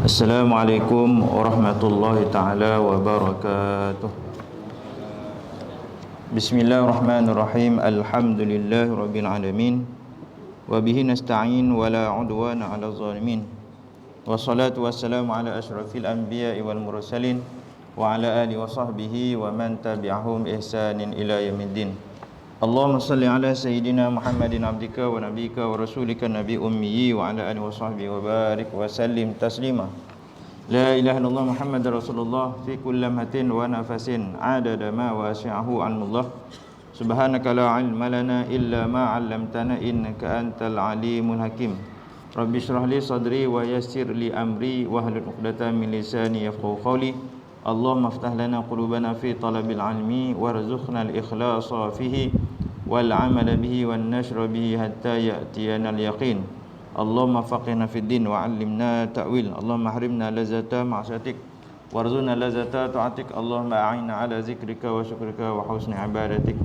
Assalamualaikum warahmatullahi taala wabarakatuh. Bismillahirrahmanirrahim. Alhamdulillahirabbil alamin. Wa bihi nasta'in wa la 'udwana 'alal zalimin. Wassalatu wassalamu ala asyrafil anbiya'i wal mursalin wa ala alihi wa sahbihi wa man tabi'ahum ihsanin ila yaumiddin. Allahumma salli ala sayyidina Muhammadin abdika wa nabika wa rasulika nabi ummi wa ala alihi wa sahbihi wa barik wa sallim taslima. La ilaha illallah Muhammadar Rasulullah fi kulli lamhatin wa nafasin adada ma wasi'ahu ilmullah. Subhanaka la ilma lana illa ma 'allamtana innaka antal alimul hakim. Rabbi shrah li sadri wa yassir li amri wahlul 'uqdatam min lisani yafqahu qawli. Allahumma iftah lana qulubana fi talabil ilmi warzuqna al-ikhlasa fihi wal 'amala bihi wan nashra bihi hatta ya'tiyana al-yaqin. Allahumma faqihna fid din wa 'allimna ta'wil. Allahumma harimna lazata ma'siyatik warzuqna lazata ta'atik. Allahumma a'inna 'ala zikrika wa syukrika wa husni ibadatik.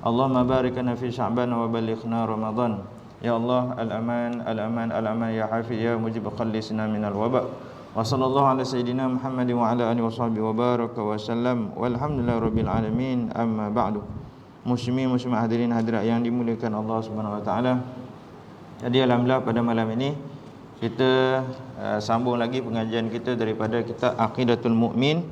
Allahumma barik lana fi sya'ban wa ballighna ramadan. Ya Allah, al-aman al-aman al-aman ya hafiz ya mujib qallisna minal waba. Wa sallallahu ala sayyidina Muhammadin wa ala alihi wa sahbihi wa baraka wa sallam. Walhamdulillahi rabbil alamin. Amma ba'du. Muslimin muslimat hadirin hadirat yang dimuliakan Allah Subhanahu wa taala. Jadi alhamdulillah pada malam ini kita sambung lagi pengajian kita daripada kitab Aqidatul Mu'min,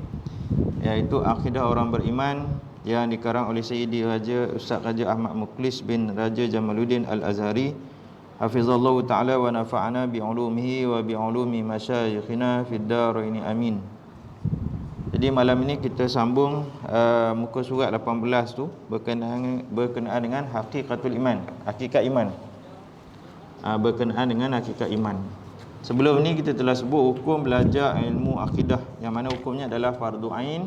iaitu akidah orang beriman yang dikarang oleh Sayyidi Raja Ustaz Raja Ahmad Mukhlis bin Raja Jamaluddin Al-Azhari hafizallahu ta'ala wa nafa'ana bi'ulumihi wa bi'ulumi masyayikhina fid darain amin. Jadi malam ini kita sambung muka surat 18 tu berkenaan dengan hakikatul iman, hakikat iman. Berkenaan dengan hakikat iman. Sebelum ni kita telah sebut hukum belajar ilmu akidah, yang mana hukumnya adalah fardu ain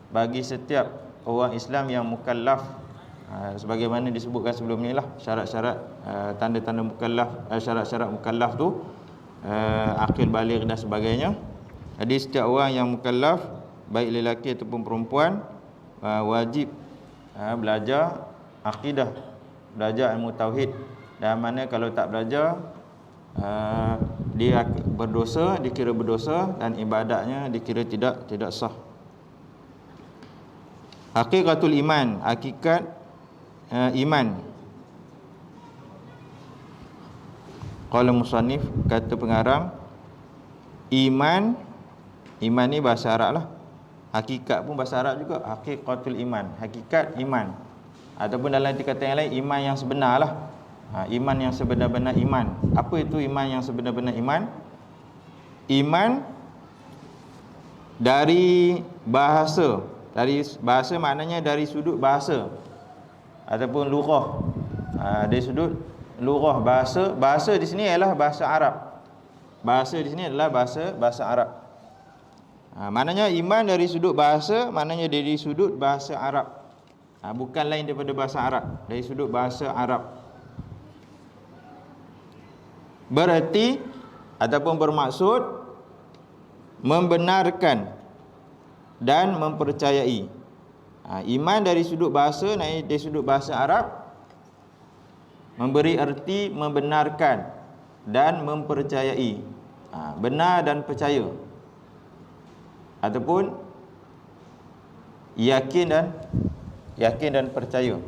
bagi setiap orang Islam yang mukallaf. Sebagaimana disebutkan sebelum ni lah, syarat-syarat tanda-tanda mukallaf, syarat-syarat mukallaf tu akil baligh dan sebagainya. Jadi setiap orang yang mukallaf, baik lelaki ataupun perempuan, wajib belajar akidah, belajar ilmu tauhid. Dan mana kalau tak belajar, dia berdosa, dikira berdosa, dan ibadatnya dikira tidak sah. Hakikatul iman, hakikat iman. Qala musannif, kata pengarang, iman ni bahasa Arab lah. Hakikat pun bahasa Arab juga, hakikatul iman, hakikat iman. Ataupun dalam kata yang lain, iman yang sebenar lah. Iman yang sebenar-benar iman. Apa itu iman yang sebenar-benar iman? Iman dari bahasa. Dari bahasa maknanya dari sudut bahasa ataupun lughah. Dari sudut lughah, bahasa di sini ialah bahasa Arab. Bahasa di sini adalah bahasa Arab. Maknanya iman dari sudut bahasa, maknanya dari sudut bahasa Arab. Bukan lain daripada bahasa Arab, dari sudut bahasa Arab. Berarti ataupun bermaksud membenarkan dan mempercayai. Iman dari sudut bahasa, dari sudut bahasa Arab, memberi erti membenarkan dan mempercayai. Benar dan percaya, ataupun yakin dan percaya.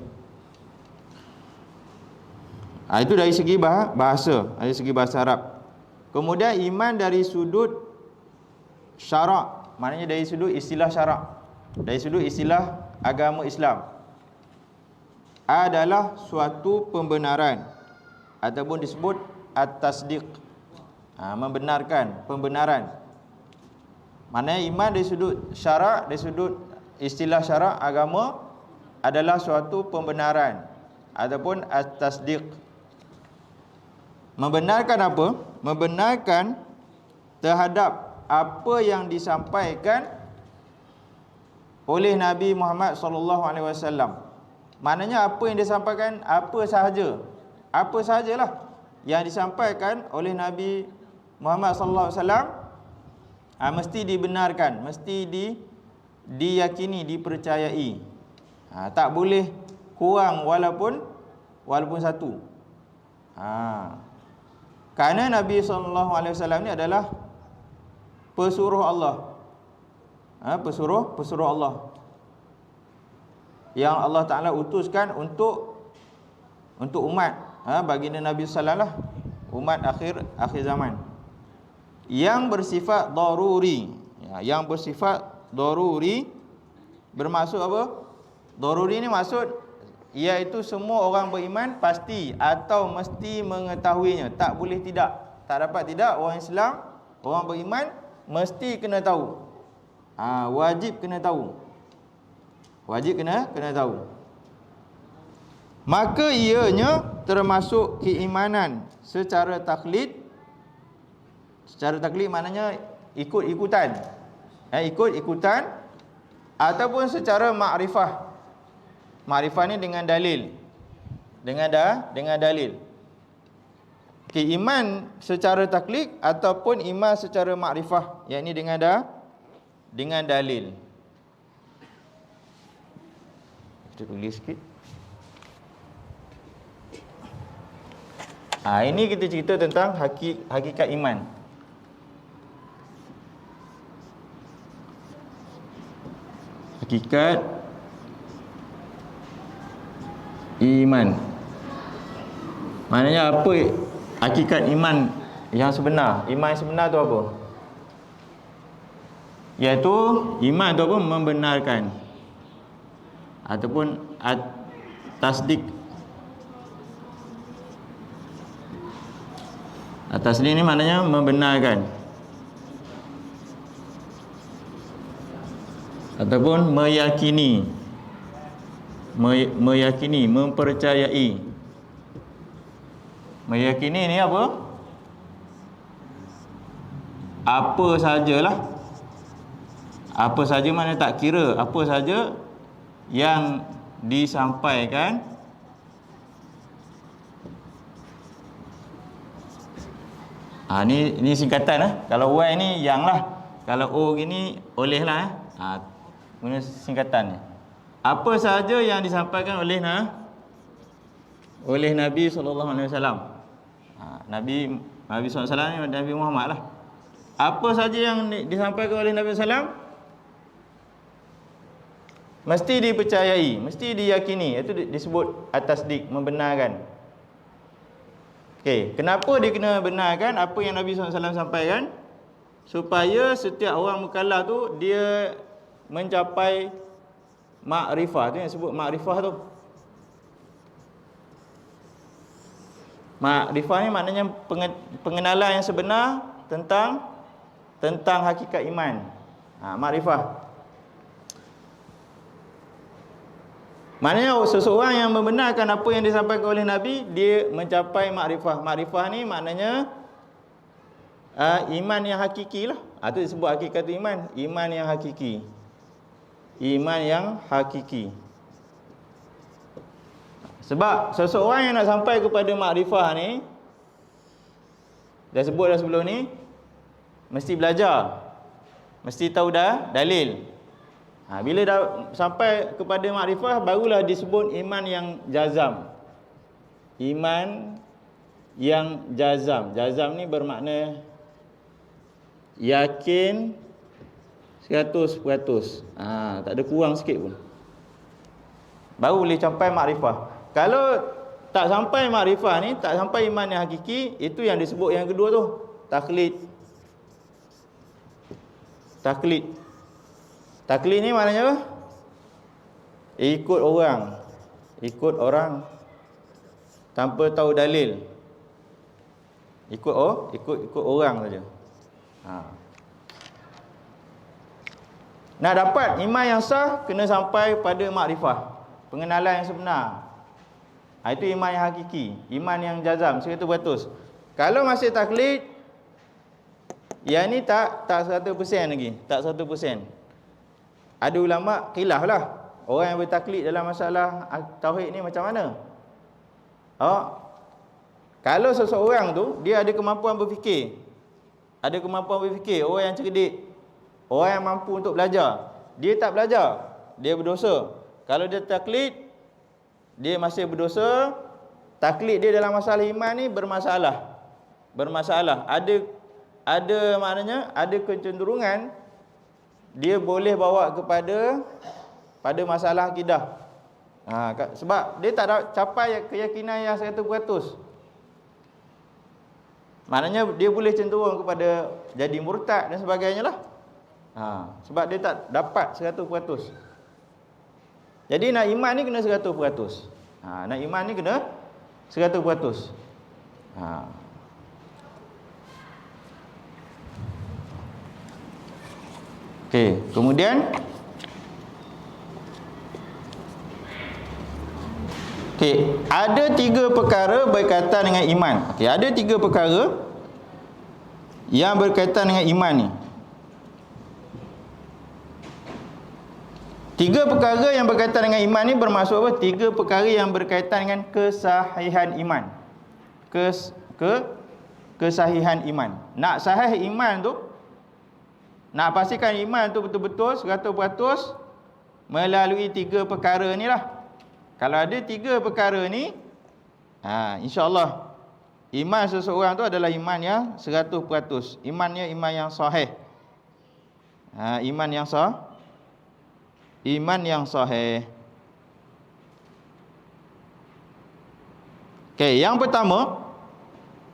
Itu dari segi bahasa, dari segi bahasa Arab. Kemudian iman dari sudut syarak, maknanya dari sudut istilah syarak, dari sudut istilah agama Islam, adalah suatu pembenaran ataupun disebut at-tasdiq, membenarkan, pembenaran. Maknanya iman dari sudut syarak, dari sudut istilah syarak agama, adalah suatu pembenaran ataupun at-tasdiq. Membenarkan apa? Membenarkan terhadap apa yang disampaikan oleh Nabi Muhammad sallallahu alaihi wasallam. Maknanya apa yang disampaikan, apa sahajalah yang disampaikan oleh Nabi Muhammad sallallahu alaihi wasallam, mesti dibenarkan, mesti diyakini, dipercayai. Tak boleh kurang walaupun satu. Kerana Nabi SAW ni adalah pesuruh Allah. Pesuruh Allah yang Allah Ta'ala utuskan untuk umat, baginda Nabi sallallahu alaihi wasallam, umat akhir zaman, yang bersifat daruri. Yang bersifat daruri bermaksud apa? Daruri ni maksud iaitu semua orang beriman pasti atau mesti mengetahuinya, tak boleh tidak, tak dapat tidak. Orang Islam, orang beriman mesti kena tahu, wajib kena tahu, wajib kena tahu. Maka ianya termasuk keimanan secara taklid. Secara taklid maknanya ikut-ikutan, ikut-ikutan, ataupun secara makrifah. Makrifah ni dengan dalil, dengan dalil. Iman secara taklid ataupun iman secara makrifah, yakni dengan dalil. Kita tulis sikit. Ini kita cerita tentang hakikat iman. Hakikat iman. Maknanya apa hakikat iman yang sebenar? Iman yang sebenar tu apa? Iaitu iman tu apa? Membenarkan ataupun tasdik. Tasdik ni maknanya membenarkan ataupun meyakini, mempercayai. Meyakini ni apa? Apa sajalah, apa saja mana tak kira, apa saja yang disampaikan ni singkatan Kalau Y ni yang lah, kalau O gini oleh lah guna singkatan ni. Apa saja yang disampaikan oleh Nabi SAW. Nabi SAW ni Nabi Muhammad lah. Apa saja yang disampaikan oleh Nabi SAW mesti dipercayai, mesti diyakini. Itu disebut at-tasdik, membenarkan. Okey, kenapa dia kena benarkan apa yang Nabi SAW sampaikan? Supaya setiap orang mukallaf tu dia mencapai makrifah. Tu yang sebut makrifah tu. Makrifah ni maknanya pengenalan yang sebenar tentang hakikat iman. Makrifah. Maknanya seseorang yang membenarkan apa yang disampaikan oleh Nabi, dia mencapai makrifah. Makrifah ni maknanya iman yang hakiki lah. Itu disebut hakikat iman. Iman yang hakiki. Iman yang hakiki. Sebab seseorang yang nak sampai kepada makrifah ni, dah sebut dah sebelum ni, mesti belajar, mesti tahu dah dalil. Bila dah sampai kepada makrifah, barulah disebut iman yang jazam. Iman yang jazam. Jazam ni bermakna yakin 100%. Tak ada kurang sikit pun. Baru boleh sampai makrifah. Kalau tak sampai makrifah ni, tak sampai iman yang hakiki, itu yang disebut yang kedua tu, taklid. Taklid. Taklid ni maknanya apa? Ikut orang tanpa tahu dalil. Ikut orang saja. Nak dapat iman yang sah, kena sampai pada makrifah, pengenalan yang sebenar. Itu iman yang hakiki, iman yang jazam 100%. Kalau masih taklid, yang ni tak 100% lagi, tak 100%. Ada ulama khilaf lah, orang yang bertaklid dalam masalah tauhid ni macam mana. Kalau seseorang tu dia ada kemampuan berfikir, orang yang cerdik, orang yang mampu untuk belajar, dia tak belajar, dia berdosa. Kalau dia taklid, dia masih berdosa. Taklid dia dalam masalah iman ni bermasalah. ada maknanya ada kecenderungan dia boleh bawa pada masalah akidah. Sebab dia tak capai keyakinan yang 100%. Maknanya dia boleh cenderung kepada jadi murtad dan sebagainya lah. Sebab dia tak dapat 100%. Jadi nak iman ni kena 100%. Nak iman ni kena 100%. Okey, kemudian ada 3 perkara berkaitan dengan iman. Ada 3 perkara yang berkaitan dengan iman ni. 3 perkara yang berkaitan dengan iman ni bermaksud apa? 3 perkara yang berkaitan dengan kesahihan iman. Kesahihan iman. Nak sahih iman tu, nak pastikan iman tu betul-betul 100% melalui 3 perkara ni lah. Kalau ada 3 perkara ni, insya-Allah iman seseorang tu adalah iman yang 100%. Imannya iman yang sahih. Iman yang sahih. Okey, yang pertama,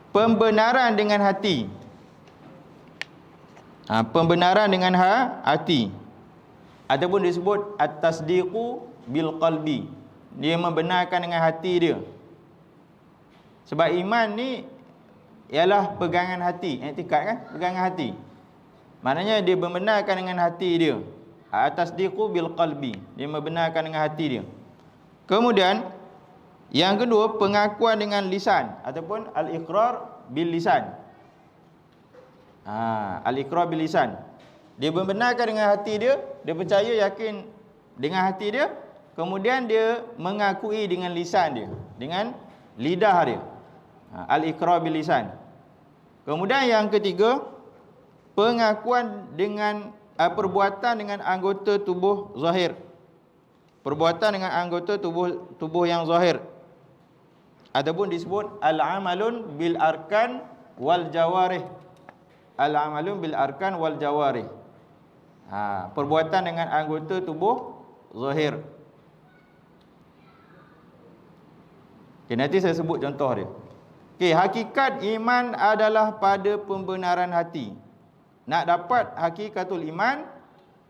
pembenaran dengan hati. Pembenaran dengan hati. Ataupun disebut at-tasdiqu bil qalbi. Dia membenarkan dengan hati dia. Sebab iman ni ialah pegangan hati. I'tikad kan? Pegangan hati. Maknanya dia membenarkan dengan hati dia. At-tasdiqu bil qalbi. Dia membenarkan dengan hati dia. Kemudian yang kedua, pengakuan dengan lisan ataupun al-iqrar bil lisan. Al-iqrar bil lisan. Dia membenarkan dengan hati dia, dia percaya yakin dengan hati dia, kemudian dia mengakui dengan lisan dia, dengan lidah dia. Al-iqrar bil lisan. Kemudian yang ketiga, pengakuan dengan perbuatan dengan anggota tubuh zahir. Perbuatan dengan anggota tubuh yang zahir. Ataupun disebut al-amalun bil arkan wal jawarih. Al-amalun bil arkan wal jawarih. Perbuatan dengan anggota tubuh zahir. Nanti saya sebut contoh dia. Hakikat iman adalah pada pembenaran hati. Nak dapat hakikatul iman,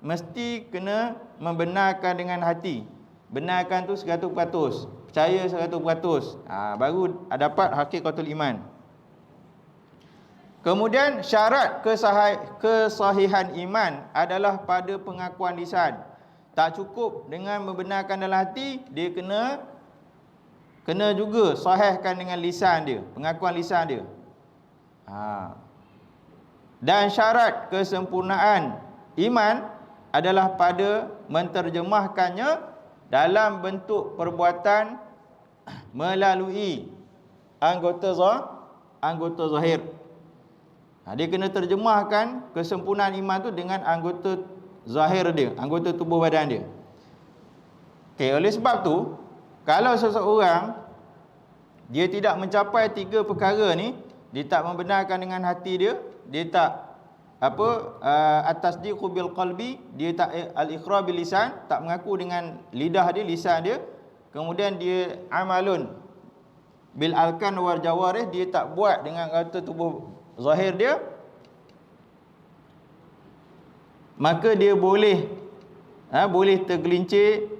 mesti kena membenarkan dengan hati. Benarkan tu 100%, percaya 100%. Baru dapat hakikatul iman. Kemudian syarat kesahihan iman adalah pada pengakuan lisan. Tak cukup dengan membenarkan dalam hati, dia kena juga sahihkan dengan lisan dia, pengakuan lisan dia. Dan syarat kesempurnaan iman adalah pada menterjemahkannya dalam bentuk perbuatan melalui anggota zahir. Dia kena terjemahkan kesempurnaan iman tu dengan anggota zahir dia, anggota tubuh badan dia. Oleh sebab tu, kalau seseorang dia tidak mencapai 3 perkara ni, dia tak membenarkan dengan hati dia, dia tak at-tasdiqu bil qalbi, dia tak al-iqrar bil lisan, tak mengaku dengan lidah dia, lisan dia, kemudian dia amalun bil arkan wal jawarih, dia tak buat dengan anggota tubuh zahir dia, maka dia boleh tergelincir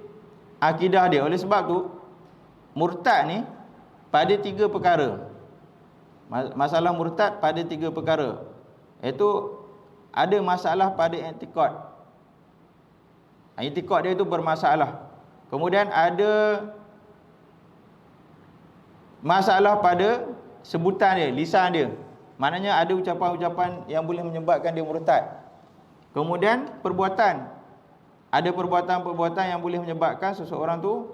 akidah dia. Oleh sebab tu, murtad ni pada 3 perkara. Masalah murtad pada 3 perkara. Iaitu ada masalah pada i'tikad. I'tikad dia itu bermasalah. Kemudian ada masalah pada sebutan dia, lisan dia. Maknanya ada ucapan-ucapan yang boleh menyebabkan dia murtad. Kemudian perbuatan. Ada perbuatan-perbuatan yang boleh menyebabkan seseorang tu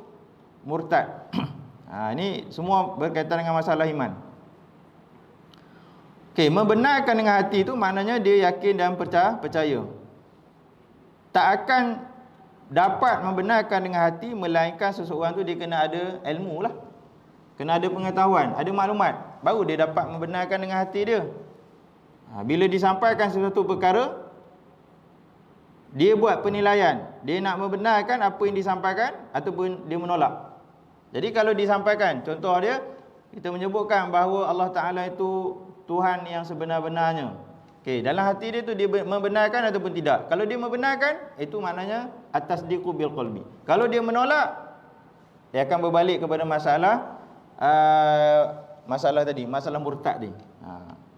murtad. Ini semua berkaitan dengan masalah iman. Membenarkan dengan hati itu maknanya dia yakin dan percaya. Tak akan dapat membenarkan dengan hati melainkan seseorang tu dia kena ada ilmu lah. Kena ada pengetahuan, ada maklumat, baru dia dapat membenarkan dengan hati dia. Bila disampaikan sesuatu perkara, dia buat penilaian, dia nak membenarkan apa yang disampaikan ataupun dia menolak. Jadi kalau disampaikan, contoh dia, kita menyebutkan bahawa Allah Ta'ala itu Tuhan yang sebenar-benarnya. Okey, dalam hati dia tu dia membenarkan ataupun tidak. Kalau dia membenarkan, itu maknanya at-tasdiqu bil qalbi. Kalau dia menolak, dia akan berbalik kepada masalah masalah tadi, masalah murtad ni.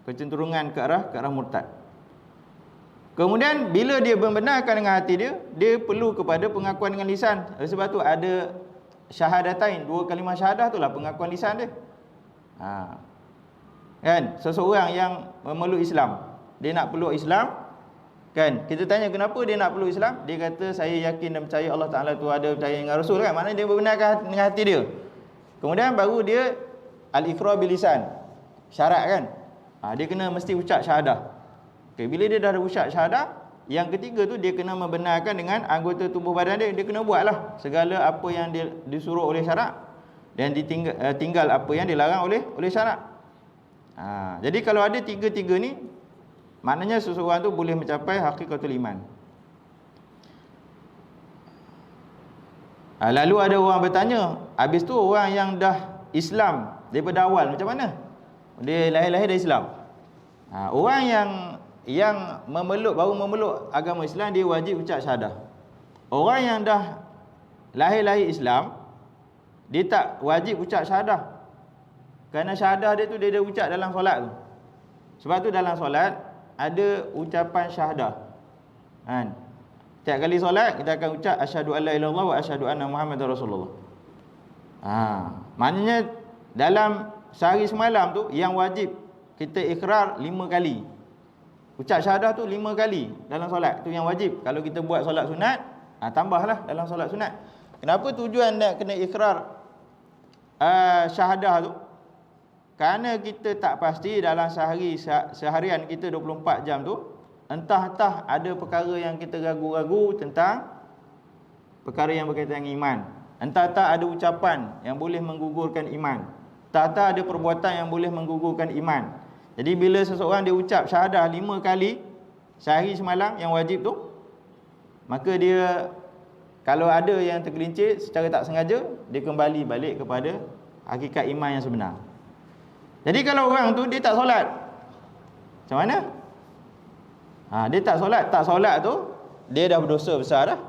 Kecenderungan ke arah murtad. Kemudian bila dia membenarkan dengan hati dia, dia perlu kepada pengakuan dengan lisan. Oleh sebab tu ada syahadatain, 2 kalimah syahadah itulah pengakuan lisan dia. Kan, seseorang yang memeluk Islam, dia nak peluk Islam, kan, kita tanya kenapa dia nak peluk Islam, dia kata saya yakin dan percaya Allah Ta'ala tu ada, percaya dengan Rasul, kan, maknanya dia membenarkan dengan hati dia. Kemudian baru dia al-iqrar bil lisan, syarat kan, dia kena mesti ucap syahadah. Okay, bila dia dah ada ucap syahadah, yang ketiga tu dia kena membenarkan dengan anggota tubuh badan dia. Dia kena buatlah segala apa yang dia disuruh oleh syarak, dan tinggal apa yang dilarang oleh syarak. Jadi kalau ada tiga-tiga ni, maknanya seseorang tu boleh mencapai hakikatul iman. Lalu ada orang bertanya, habis tu orang yang dah Islam daripada awal macam mana? Dia lahir-lahir dah Islam. Orang yang baru memeluk agama Islam, dia wajib ucap syahadah. Orang yang dah lahir-lahir Islam, dia tak wajib ucap syahadah. Kerana syahadah dia tu dia dah ucap dalam solat tu. Sebab tu dalam solat ada ucapan syahadah. Kan? Tiap kali solat kita akan ucap asyhadu alla ilaha illallah wa asyhadu anna muhammadar rasulullah. Maknanya dalam sehari semalam tu yang wajib kita ikrar 5 kali. Ucap syahadah tu 5 kali dalam solat. Tu yang wajib. Kalau kita buat solat sunat, tambahlah dalam solat sunat. Kenapa tujuan nak kena ikrar syahadah tu? Kerana kita tak pasti dalam seharian kita 24 jam tu, entah ada perkara yang kita ragu-ragu tentang perkara yang berkaitan dengan iman. Entah ada ucapan yang boleh menggugurkan iman. Entah ada perbuatan yang boleh menggugurkan iman. Jadi bila seseorang dia ucap syahadah 5 kali sehari semalam yang wajib tu, maka dia, kalau ada yang tergelincir secara tak sengaja, dia kembali balik kepada hakikat iman yang sebenar. Jadi kalau orang tu dia tak solat, macam mana? Dia tak solat tu, dia dah berdosa besar dah.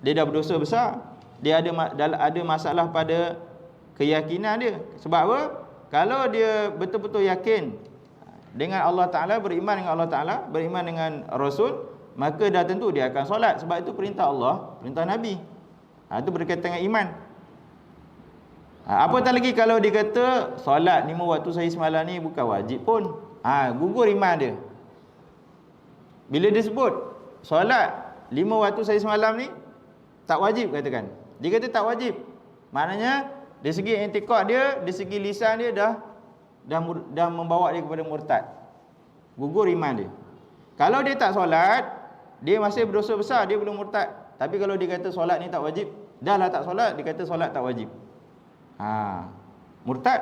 Dia dah berdosa besar. Dia ada masalah pada keyakinan dia. Sebab apa? Kalau dia betul-betul yakin dengan Allah Ta'ala, beriman dengan Allah Ta'ala, beriman dengan Rasul, maka dah tentu dia akan solat. Sebab itu perintah Allah, perintah Nabi. Itu berkaitan dengan iman. Apatah lagi kalau dia kata solat 5 waktu sehari semalam ni bukan wajib pun, gugur iman dia. Bila dia sebut solat 5 waktu sehari semalam ni tak wajib, katakan, dia kata tak wajib, maknanya dari segi i'tiqad dia, dari segi lisan dia dah membawa dia kepada murtad, gugur iman dia. Kalau dia tak solat, dia masih berdosa besar, dia belum murtad. Tapi kalau dia kata solat ni tak wajib, dah lah tak solat, dia kata solat tak wajib, murtad.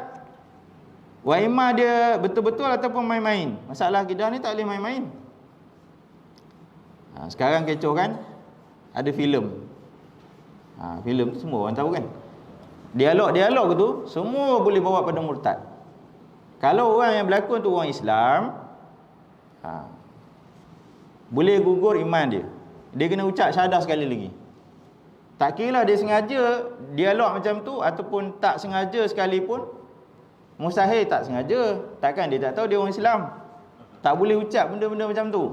Wa imma dia betul-betul ataupun main-main. Masalah akidah ni tak boleh main-main. Sekarang kecoh kan, ada filem. Filem tu semua orang tahu kan. Dialog tu semua boleh bawa pada murtad. Kalau orang yang berlakon tu orang Islam, boleh gugur iman dia. Dia kena ucap syahadah sekali lagi. Tak kira dia sengaja dialog macam tu ataupun tak sengaja sekalipun, mustahil tak sengaja. Takkan dia tak tahu dia orang Islam, tak boleh ucap benda-benda macam tu.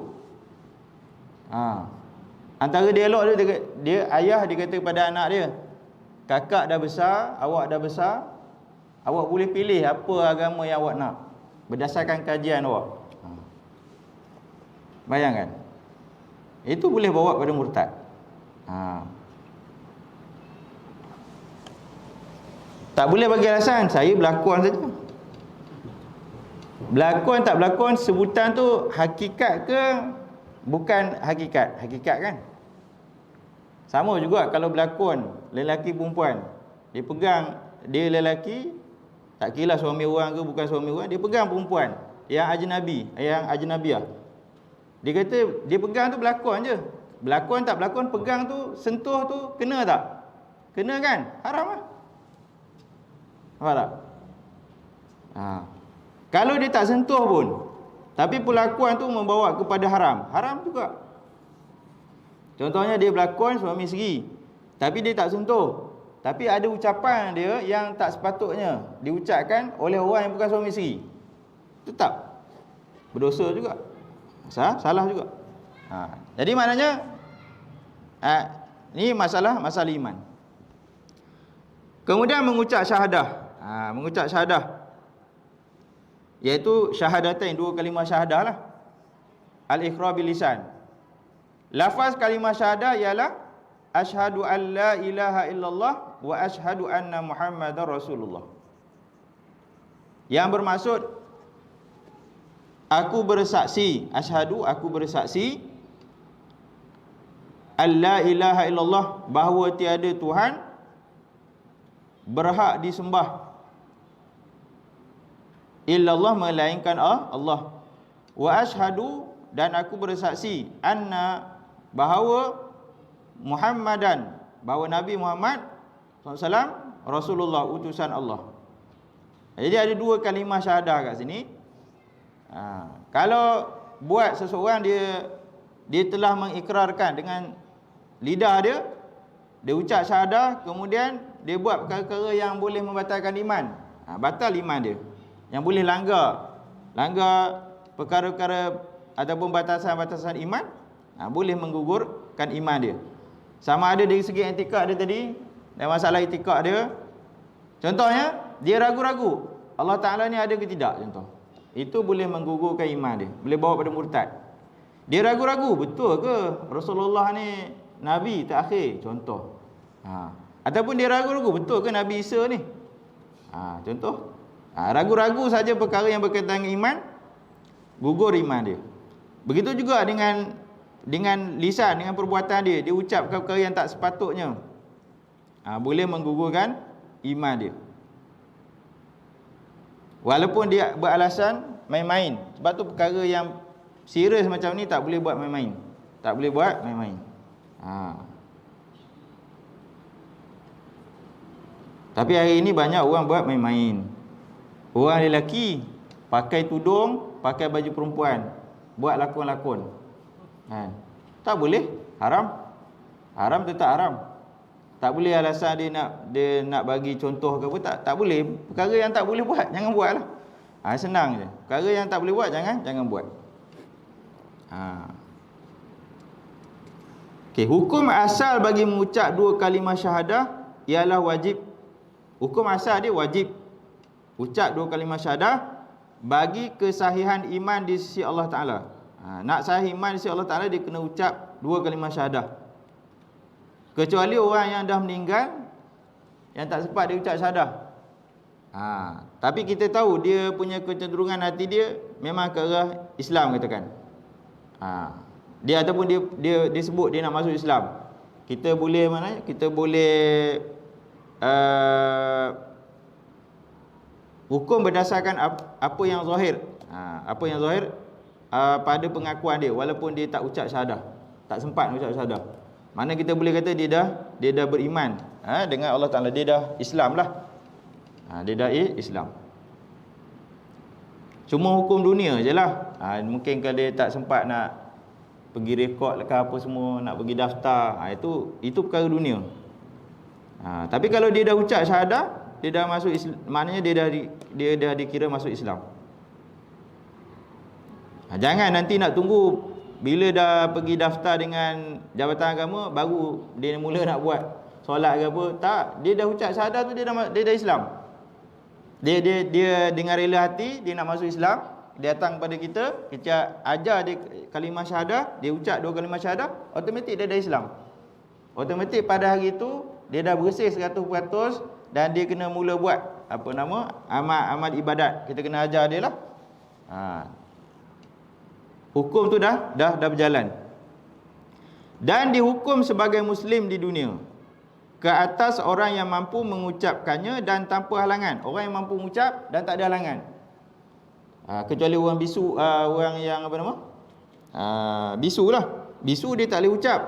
Antara dialog dia ayah dia kata kepada anak dia, kakak dah besar, awak dah besar, awak boleh pilih apa agama yang awak nak berdasarkan kajian awak. Bayangkan, itu boleh bawa pada murtad. Tak boleh bagi alasan saya berlakon saja. Berlakon tak berlakon, sebutan tu hakikat ke bukan hakikat? Hakikat kan. Sama juga kalau berlakon lelaki perempuan, dia pegang, dia lelaki, tak kira suami orang ke bukan suami orang, dia pegang perempuan, yang ajnabi, yang ajnabiah. Dia kata dia pegang tu berlakon je. Berlakon tak berlakon, pegang tu, sentuh tu kena tak? Kena kan? Haram lah. Nampak tak? Kalau dia tak sentuh pun, tapi perlakuan tu membawa kepada haram, haram juga. Contohnya dia berlakon suami isteri, tapi dia tak sentuh, tapi ada ucapan dia yang tak sepatutnya diucapkan oleh orang yang bukan suami isteri, tetap berdosa juga, salah juga. Jadi maknanya ni masalah iman. Kemudian mengucap syahadah. Mengucap syahadah iaitu syahadatain, dua kalimah syahadah lah. Al-iqrar bil lisan. Lafaz kalimah syahadah ialah asyhadu an la ilaha illallah wa asyhadu anna Muhammadar Rasulullah. Yang bermaksud aku bersaksi, asyhadu, aku bersaksi alla ilaha illallah, bahawa tiada Tuhan berhak disembah illallah, melainkan Allah. Wa asyhadu, dan aku bersaksi, anna, bahawa Muhammadan, bahawa Nabi Muhammad SAW Rasulullah, utusan Allah. Jadi ada dua kalimah syahadah kat sini. Kalau buat seseorang dia telah mengikrarkan dengan lidah dia ucap syahadah, kemudian dia buat perkara-perkara yang boleh membatalkan iman, batal iman dia. Yang boleh langgar perkara-perkara ataupun batasan-batasan iman, boleh menggugurkan iman dia. Sama ada dari segi etikad dia tadi, dan masalah etikad dia. Contohnya, dia ragu-ragu Allah Ta'ala ni ada ke tidak, contoh. Itu boleh menggugurkan iman dia, boleh bawa pada murtad. Dia ragu-ragu, betul ke Rasulullah ni Nabi terakhir, contoh. Ataupun dia ragu-ragu, betul ke Nabi Isa ni, contoh. Ragu-ragu saja perkara yang berkaitan dengan iman, gugur iman dia. Begitu juga dengan lisan, dengan perbuatan dia ucap perkara yang tak sepatutnya, boleh menggugurkan iman dia. Walaupun dia beralasan main-main. Sebab tu perkara yang serius macam ni tak boleh buat main-main. Tak boleh buat main-main. Tapi hari ini banyak orang buat main-main. Orang lelaki pakai tudung, pakai baju perempuan, buat lakon-lakon. Tak boleh, haram. Haram tetap haram. Tak boleh alasan dia nak bagi contoh ke apa, tak boleh. Perkara yang tak boleh buat, jangan buatlah. Senang je. Perkara yang tak boleh buat, jangan buat. Okey, hukum asal bagi mengucap dua kalimah syahadah ialah wajib. Hukum asal dia wajib. Ucap dua kalimah syahadah bagi kesahihan iman di sisi Allah Ta'ala. Nak sahih iman di sisi Allah Ta'ala, dia kena ucap dua kalimah syahadah. Kecuali orang yang dah meninggal, yang tak sempat dia ucap syahadah. Tapi kita tahu dia punya kecenderungan hati dia memang ke arah Islam, katakan. Dia ataupun dia sebut dia nak masuk Islam. Kita boleh kita boleh hukum berdasarkan apa yang zahir. Apa yang zahir pada pengakuan dia, walaupun dia tak ucap syahadah, tak sempat ucap syahadah. Mana kita boleh kata dia dah beriman dengan Allah Ta'ala, dia dah Islam lah. Dia dah Islam. Cuma hukum dunia je lah. Mungkin kalau dia tak sempat nak pergi rekod ke apa semua, nak pergi daftar, itu perkara dunia. Tapi kalau dia dah ucap syahadah, dia dah masuk Islam, maknanya dia dah dikira masuk Islam. Jangan nanti nak tunggu bila dah pergi daftar dengan Jabatan Agama baru dia mula nak buat solat ke apa. Tak, dia dah ucap syahadah tu, dia dah Islam. Dia dengan rela hati dia nak masuk Islam, dia datang kepada kita ajar dia kalimah syahadah, dia ucap dua kalimah syahadah, automatik dia dah Islam. Automatik pada hari itu dia dah bersih 100%, dan dia kena mula buat amal ibadat. Kita kena ajar dia lah. Hukum tu dah berjalan. Dan dihukum sebagai muslim di dunia ke atas orang yang mampu mengucapkannya dan tanpa halangan. Orang yang mampu mengucap dan tak ada halangan. Kecuali orang bisu, orang yang apa nama? Bisu lah. Bisu dia tak boleh ucap.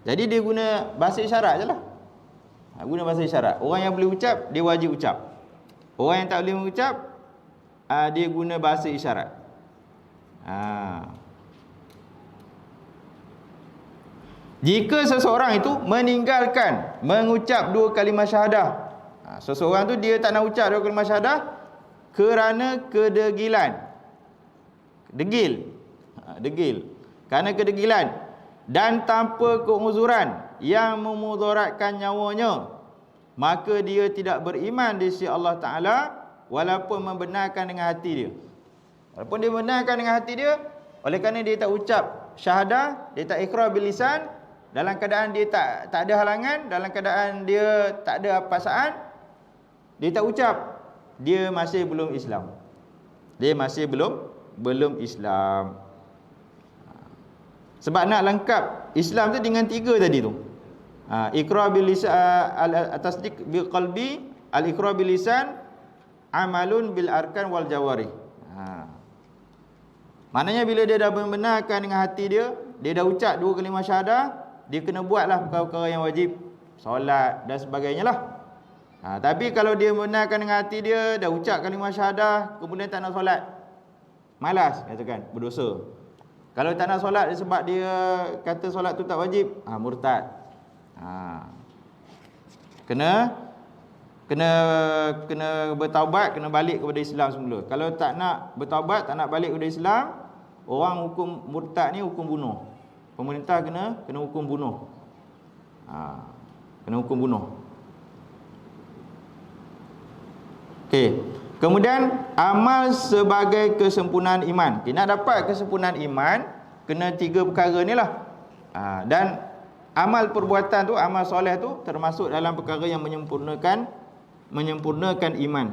Jadi dia guna bahasa isyarat je lah. Guna bahasa isyarat. Orang yang boleh ucap, dia wajib ucap. Orang yang tak boleh mengucap, dia guna bahasa isyarat. Jika seseorang itu meninggalkan mengucap 2 kalimah syahadah, seseorang tu dia tak nak ucap 2 kalimah syahadah kerana kedegilan. Degil. Kerana kedegilan dan tanpa keuzuran yang memudaratkan nyawanya, maka dia tidak beriman di sisi Allah Ta'ala, walaupun membenarkan dengan hati dia. Walaupun dia membenarkan dengan hati dia, oleh kerana dia tak ucap syahadah, dia tak ikrar bil lisan, dalam keadaan dia tak ada halangan, dalam keadaan dia tak ada paksaan, dia tak ucap, dia masih belum Islam. Dia masih belum Islam. Sebab nak lengkap Islam tu dengan 3 tadi tu. Iqrar bil lisan, at-tasdiq bil qalbi, al-iqrar bil lisan, amalun bil arkan wal jawarih. Maknanya bila dia dah membenarkan dengan hati dia, dia dah ucap 2 kalimah syahadah, dia kena buatlah perkara-perkara yang wajib, solat dan sebagainya lah. Tapi kalau dia membenarkan dengan hati dia, dah ucap kalimah syahadah, kemudian tak nak solat, malas katakan, berdosa. Kalau tak nak solat sebab dia kata solat tu tak wajib, murtad. Kena bertaubat, kena balik kepada Islam semula. Kalau tak nak bertaubat, tak nak balik kepada Islam, orang hukum murtad ni hukum bunuh. Pemerintah kena hukum bunuh. Kena hukum bunuh. Okey. Kemudian amal sebagai kesempurnaan iman. Nak dapat kesempurnaan iman, kena 3 perkara ni lah. Dan amal perbuatan tu, amal soleh tu termasuk dalam perkara yang menyempurnakan iman.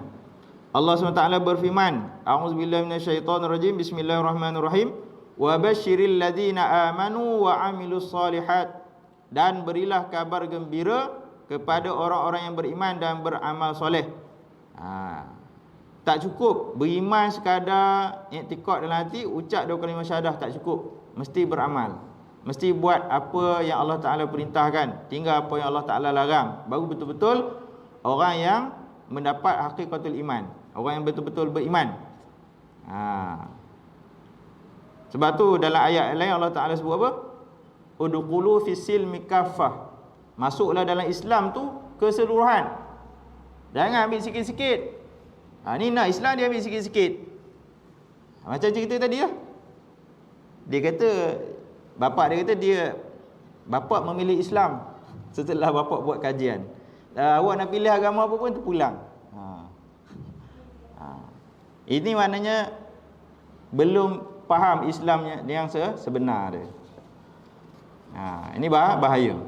Allah SWT berfirman, A'udzubillahi minasyaitonirrajim, Bismillahirrahmanirrahim, wa basyiril ladzina amanu wa amilus solihat, dan berilah kabar gembira kepada orang-orang yang beriman dan beramal soleh. Tak cukup beriman sekadar i'tiqad dalam hati, ucap 2 kalimah syahadah, tak cukup. Mesti beramal. Mesti buat apa yang Allah Ta'ala perintahkan, tinggal apa yang Allah Ta'ala larang. Baru betul-betul orang yang mendapat hakikatul iman, orang yang betul-betul beriman. Sebab tu dalam ayat lain Allah Ta'ala sebut apa? Udkhulu fis-silmi kaffah. Masuklah dalam Islam tu keseluruhan. Jangan ambil sikit-sikit. Ni nak Islam, dia ambil sikit-sikit. Macam cerita tadi lah. Dia kata, bapak dia bapak memilih Islam setelah bapak buat kajian. Awak nak pilih agama apa pun terpulang. Ini maknanya belum faham Islamnya yang sebenar dia. Ini bahaya.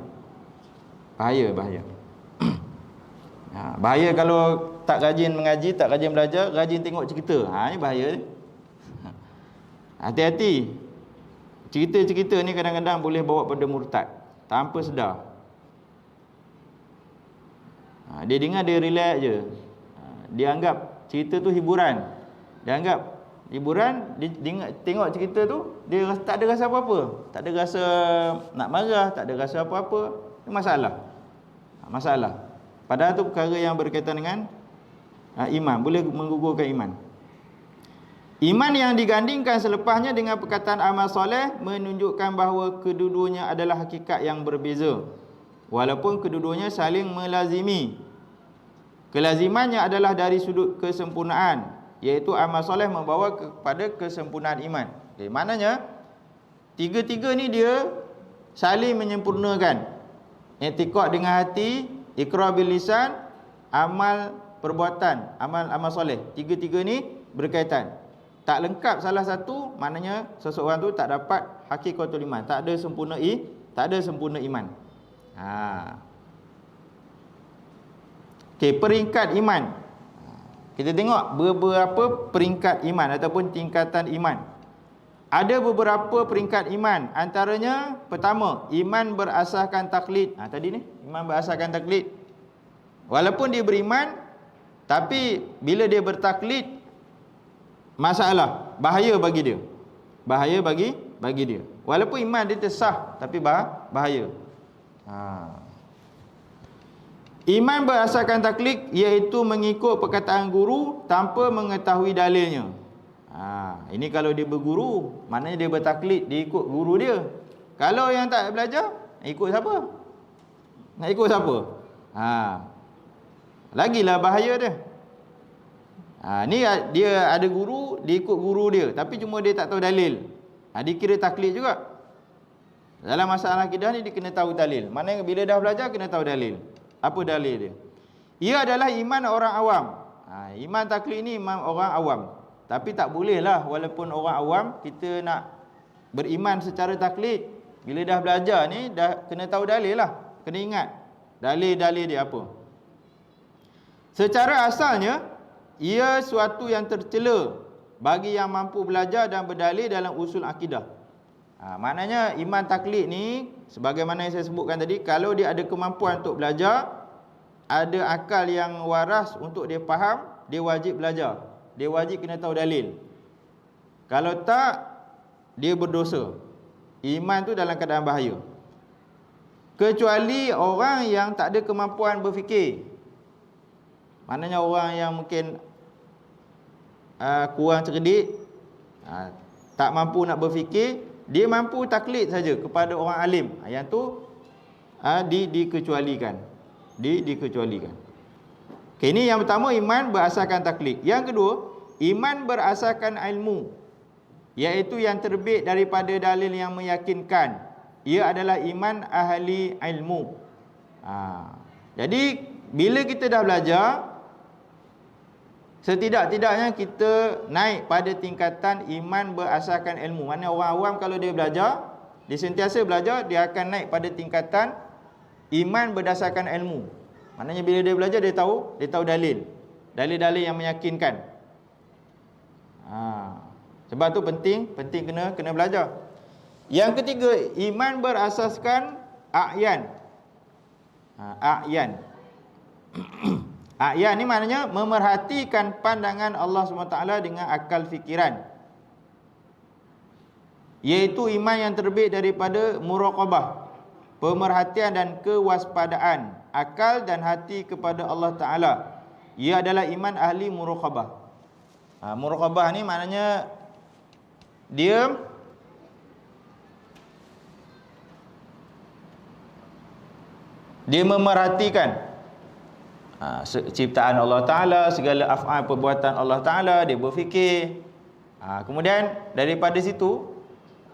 Bahaya kalau tak rajin mengaji, tak rajin belajar, rajin tengok cerita. Ini bahaya. Hati-hati. Cerita-cerita ni kadang-kadang boleh bawa pada murtad tanpa sedar. Dia dengar, dia relax je. Dia anggap cerita tu hiburan. Dia anggap hiburan, dia tengok cerita tu, dia tak ada rasa apa-apa. Tak ada rasa nak marah, tak ada rasa apa-apa. Itu masalah. Padahal tu perkara yang berkaitan dengan iman, boleh menggugurkan iman. Iman yang digandingkan selepasnya dengan perkataan amal soleh menunjukkan bahawa kedua-duanya adalah hakikat yang berbeza, walaupun kedua-duanya saling melazimi. Kelazimannya adalah dari sudut kesempurnaan, iaitu amal soleh membawa kepada kesempurnaan iman. Maknanya tiga-tiga ni dia saling menyempurnakan. I'tiqad dengan hati, iqrar bil lisan, amal perbuatan, amal soleh. Tiga-tiga ni berkaitan. Tak lengkap salah satu, maknanya seseorang tu tak dapat hakikatul iman, tak ada sempurna iman. Okey, peringkat iman. Kita tengok beberapa peringkat iman ataupun tingkatan iman. Ada beberapa peringkat iman. Antaranya, pertama, iman berasaskan taklid. Tadi ni, iman berasaskan taklid. Walaupun dia beriman, tapi bila dia bertaklid, masalah, bahaya bagi dia. Bahaya bagi dia. Walaupun iman dia tersah, tapi bahaya. Iman berdasarkan taklid iaitu mengikut perkataan guru tanpa mengetahui dalilnya. Ini kalau dia berguru, maknanya dia bertaklid, dia ikut guru dia. Kalau yang tak belajar, ikut siapa? Nak ikut siapa? Lagilah bahaya dia. Ni dia ada guru, dia ikut guru dia, tapi cuma dia tak tahu dalil. Dia kira taklid juga. Dalam masalah akidah ni dia kena tahu dalil. Maknanya bila dah belajar kena tahu dalil. Apa dalil dia? Ia adalah iman orang awam. Iman taklid ni iman orang awam. Tapi tak boleh lah walaupun orang awam kita nak beriman secara taklid. Bila dah belajar ni dah kena tahu dalil lah. Kena ingat dalil-dalil dia apa. Secara asalnya ia suatu yang tercela bagi yang mampu belajar dan berdalil dalam usul akidah. Maknanya iman taklid ni sebagaimana yang saya sebutkan tadi, kalau dia ada kemampuan untuk belajar, ada akal yang waras untuk dia faham, dia wajib belajar. Dia wajib kena tahu dalil. Kalau tak, dia berdosa. Iman tu dalam keadaan bahaya. Kecuali orang yang tak ada kemampuan berfikir. Maknanya orang yang mungkin kurang cerdik, tak mampu nak berfikir, dia mampu taklid saja kepada orang alim. Yang tu dikecualikan. Dikecualikan. Ini yang pertama, iman berasaskan taklid. Yang kedua, iman berasaskan ilmu, iaitu yang terbit daripada dalil yang meyakinkan. Ia adalah iman ahli ilmu. Jadi bila kita dah belajar, setidak-tidaknya kita naik pada tingkatan iman berasaskan ilmu. Maknanya orang awam kalau dia belajar, dia sentiasa belajar, dia akan naik pada tingkatan iman berdasarkan ilmu. Maknanya bila dia belajar, dia tahu dalil. Dalil-dalil yang meyakinkan. Sebab tu penting kena belajar. Yang ketiga, iman berasaskan a'yan. A'yan. A'yan ni maknanya memerhatikan pandangan Allah SWT dengan akal fikiran, iaitu iman yang terbit daripada muraqabah, pemerhatian dan kewaspadaan akal dan hati kepada Allah Ta'ala. Ia adalah iman ahli muraqabah. Muraqabah ni maknanya dia memerhatikan ciptaan Allah Ta'ala, segala af'al perbuatan Allah Ta'ala, dia berfikir. Kemudian daripada situ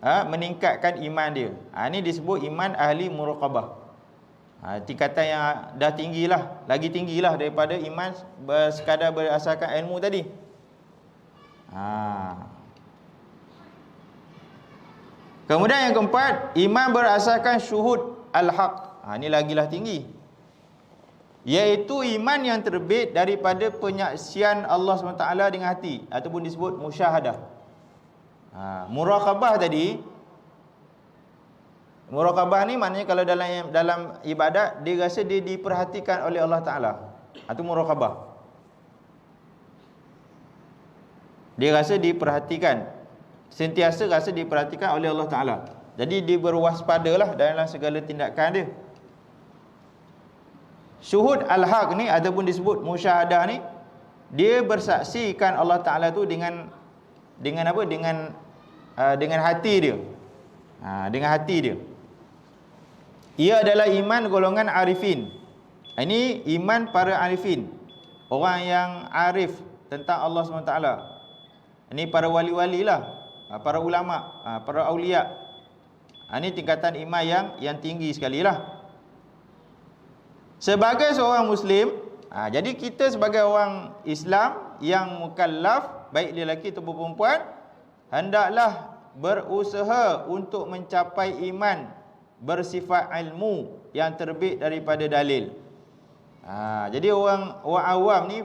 meningkatkan iman dia. Ini disebut iman ahli muraqabah. Tingkatan yang dah tinggilah, lagi tinggilah daripada iman sekadar berasaskan ilmu tadi. Kemudian yang keempat, iman berasaskan syuhud al-haq. Ini lagilah tinggi, iaitu iman yang terbit daripada penyaksian Allah SWT dengan hati, ataupun disebut musyahadah. Muraqabah tadi, muraqabah ni maknanya kalau dalam ibadat dia rasa dia diperhatikan oleh Allah Ta'ala. Itu muraqabah. Dia rasa diperhatikan, sentiasa rasa diperhatikan oleh Allah Ta'ala. Jadi dia berwaspadalah dalam segala tindakan dia. Syuhud al-haq ni ataupun disebut musyahadah ni, dia bersaksikan Allah Ta'ala tu dengan apa? Dengan hati dia. Dengan hati dia. Ia adalah iman golongan arifin. Ini iman para arifin, orang yang arif tentang Allah SWT. Ini para wali-wali lah, para ulama, para aulia. Ini tingkatan iman yang tinggi sekali lah. Sebagai seorang Muslim, jadi kita sebagai orang Islam yang mukallaf, baik dia lelaki atau perempuan, hendaklah berusaha untuk mencapai iman bersifat ilmu yang terbit daripada dalil. Jadi orang awam ni,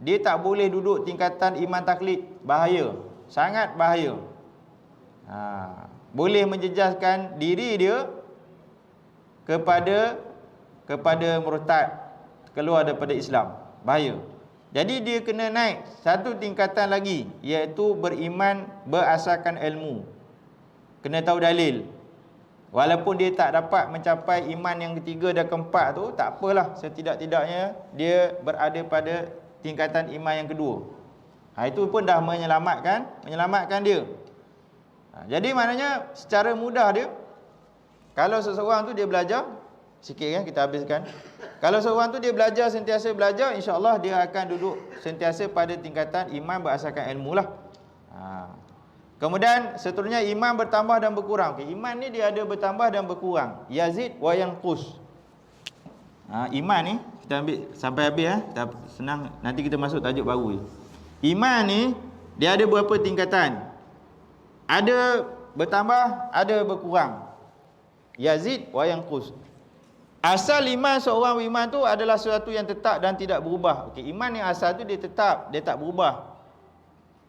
dia tak boleh duduk tingkatan iman taklid. Bahaya, sangat bahaya. Boleh menjejaskan diri dia kepada murtad, keluar daripada Islam. Bahaya. Jadi dia kena naik satu tingkatan lagi, iaitu beriman berasaskan ilmu. Kena tahu dalil. Walaupun dia tak dapat mencapai iman yang ketiga dan keempat tu, tak apalah, setidak-tidaknya dia berada pada tingkatan iman yang kedua. Itu pun dah menyelamatkan dia. Jadi maknanya secara mudah dia, kalau seseorang tu dia belajar sikit kan, kita habiskan. Kalau seorang tu dia belajar, sentiasa belajar, insya-Allah dia akan duduk sentiasa pada tingkatan iman berasaskan ilmu lah. Kemudian seterusnya iman bertambah dan berkurang. Iman ni dia ada bertambah dan berkurang. Yazid wa yanqus. Iman ni kita ambil sampai habis senang, nanti kita masuk tajuk baru. Iman ni dia ada berapa tingkatan? Ada bertambah, ada berkurang. Yazid wa yanqus. Asal iman seorang beriman tu adalah sesuatu yang tetap dan tidak berubah. Iman yang asal tu dia tetap, dia tak berubah.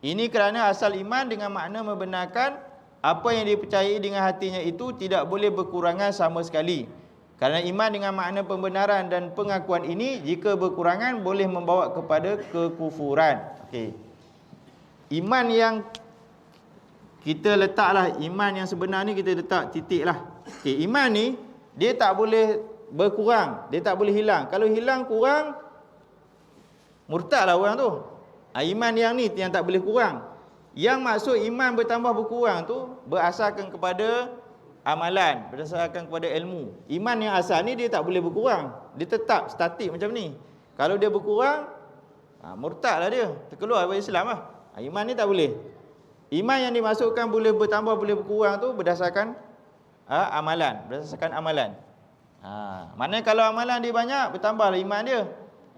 Ini kerana asal iman dengan makna membenarkan apa yang dipercayai dengan hatinya itu tidak boleh berkurangan sama sekali. Kerana iman dengan makna pembenaran dan pengakuan ini, jika berkurangan boleh membawa kepada kekufuran. Iman yang kita letaklah, iman yang sebenar ni kita letak titik lah. Iman ni dia tak boleh berkurang, dia tak boleh hilang. Kalau hilang, kurang, murtad lah orang tu. Iman yang ni yang tak boleh kurang. Yang maksud iman bertambah berkurang tu berasaskan kepada amalan, berdasarkan kepada ilmu. Iman yang asal ni dia tak boleh berkurang, dia tetap statik macam ni. Kalau dia berkurang, murtad lah dia, terkeluar daripada Islam lah. Iman ni tak boleh. Iman yang dimasukkan boleh bertambah boleh berkurang tu berdasarkan amalan, berdasarkan amalan. Maknanya kalau amalan dia banyak, bertambahlah iman dia.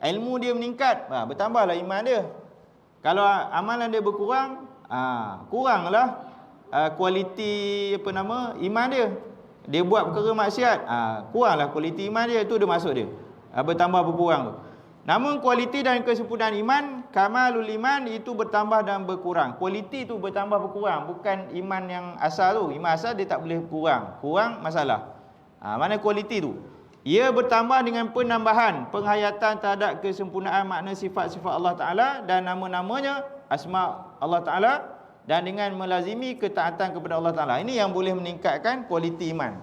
Ilmu dia meningkat, bertambahlah iman dia. Kalau amalan dia berkurang, kuranglah kualiti iman dia. Dia buat perkara maksiat, kuranglah kualiti iman dia. Itu dia maksud dia, bertambah berkurang tu. Namun kualiti dan kesempurnaan iman, kamalul iman, itu bertambah dan berkurang. Kualiti tu bertambah berkurang, bukan iman yang asal tu. Iman asal dia tak boleh kurang masalah. Mana kualiti tu? Ia bertambah dengan penambahan, penghayatan terhadap kesempurnaan makna sifat-sifat Allah Ta'ala dan nama-namanya, asma Allah Ta'ala, dan dengan melazimi ketaatan kepada Allah Ta'ala. Ini yang boleh meningkatkan kualiti iman.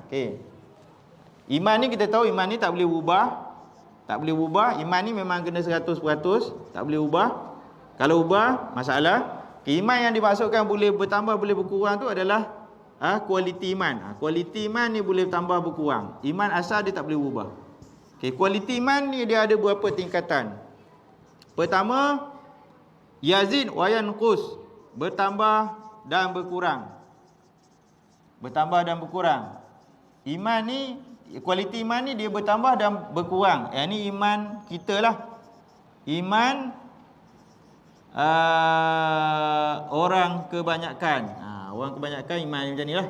Iman ni kita tahu, iman ni tak boleh ubah. Tak boleh ubah. Iman ni memang kena 100%, tak boleh ubah. Kalau ubah, masalah. Iman yang dimaksudkan boleh bertambah, boleh berkurang tu adalah kualiti iman. Kualiti iman ni boleh tambah berkurang. Iman asal dia tak boleh ubah. Kualiti iman ni dia ada beberapa tingkatan. Pertama, yazid wa yanqus, bertambah dan berkurang. Bertambah dan berkurang. Iman ni, kualiti iman ni dia bertambah dan berkurang. Yang ni iman kita lah. Iman orang kebanyakan. Orang kebanyakan iman macam ni lah.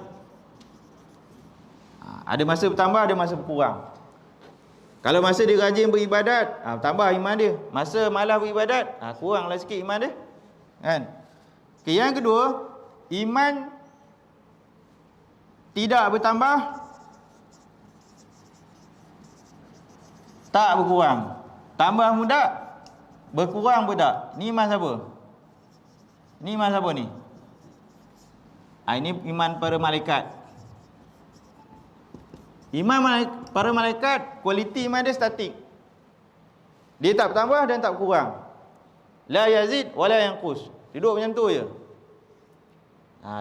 Ada masa bertambah, ada masa berkurang. Kalau masa dia rajin beribadat, tambah iman dia. Masa malas beribadat, kuranglah sikit iman dia, kan? Yang kedua, iman tidak bertambah, tak berkurang. Tambah pun tak, berkurang pun tak. Ni iman siapa? Ni iman siapa ni? Ini iman para malaikat. Iman para malaikat, kualiti iman dia statik. Dia tak bertambah dan tak berkurang. La yazid wa la yanqus. Duduk macam tu je.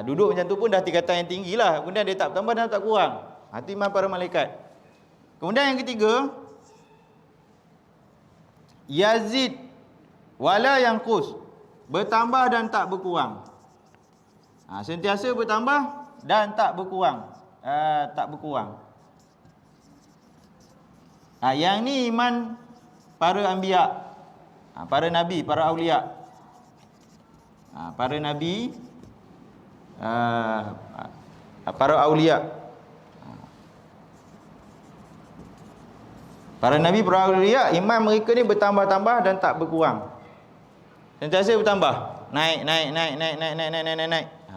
Duduk macam tu pun dah tingkatan yang tinggi lah. Kemudian dia tak bertambah dan tak kurang. Itu iman para malaikat. Kemudian yang ketiga, yazid wa la yanqus, bertambah dan tak berkurang. Sentiasa bertambah dan tak berkurang. Tak berkurang. Yang ni iman para anbiya, para nabi, para aulia. Para nabi, para aulia. Para nabi, para aulia, iman mereka ni bertambah-tambah dan tak berkurang. Sentiasa bertambah. Naik.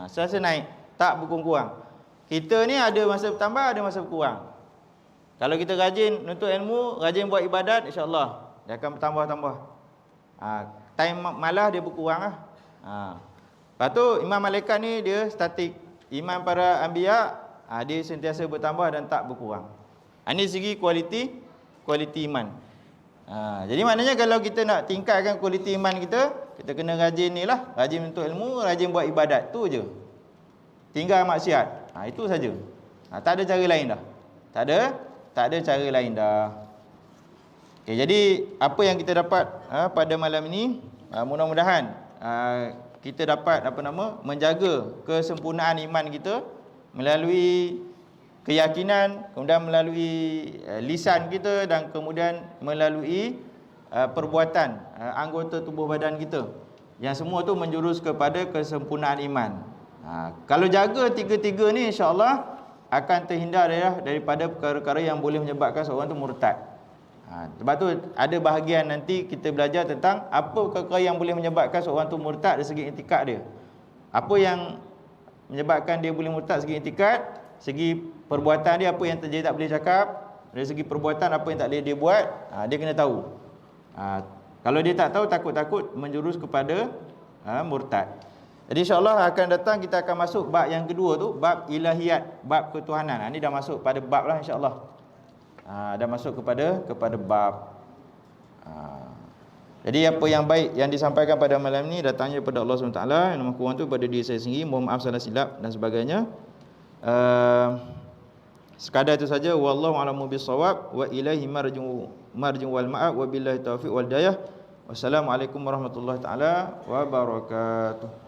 Sentiasa naik, tak berkurang. Kita ni ada masa bertambah, ada masa berkurang. Kalau kita rajin nuntut ilmu, rajin buat ibadat, insya-Allah dia akan bertambah-tambah. time malas dia berkurang lah. Lepas tu iman malaikat ni dia statik. Iman para anbiya dia sentiasa bertambah dan tak berkurang. Ini segi kualiti iman. Jadi maknanya kalau kita nak tingkatkan kualiti iman kita kena rajin ni lah, rajin untuk ilmu, rajin buat ibadat, tu je. Tinggal maksiat. Itu saja. Tak ada cara lain dah. Tak ada cara lain dah. Okay, jadi apa yang kita dapat pada malam ini, mudah-mudahan kita dapat menjaga kesempurnaan iman kita melalui keyakinan, kemudian melalui lisan kita dan kemudian melalui perbuatan anggota tubuh badan kita. Yang semua tu menjurus kepada kesempurnaan iman. Kalau jaga tiga-tiga ni, insya-Allah akan terhindar daripada perkara-perkara yang boleh menyebabkan seorang tu murtad. Sebab tu ada bahagian nanti kita belajar tentang apa perkara yang boleh menyebabkan seorang tu murtad dari segi i'tikad dia. Apa yang menyebabkan dia boleh murtad dari segi i'tikad, segi perbuatan dia apa yang terjadi tak boleh cakap, dari segi perbuatan apa yang tak boleh dia buat, dia kena tahu. Kalau dia tak tahu, takut-takut menjurus kepada murtad. Jadi insya-Allah akan datang kita akan masuk bab yang kedua tu, bab ilahiyat, bab ketuhanan. Ini dah masuk pada bab lah insya-Allah. Dah masuk kepada bab. Jadi apa yang baik yang disampaikan pada malam ni datangnya daripada Allah SWT, yang lebih kurang tu pada diri saya sendiri, mohon maaf salah silap dan sebagainya. Sekadar itu saja. Wallahu a'lamu bissawab wa ilaihi marji'u wal ma'ab wa billahi taufiq wal hidayah. Wassalamualaikum warahmatullahi taala wabarakatuh.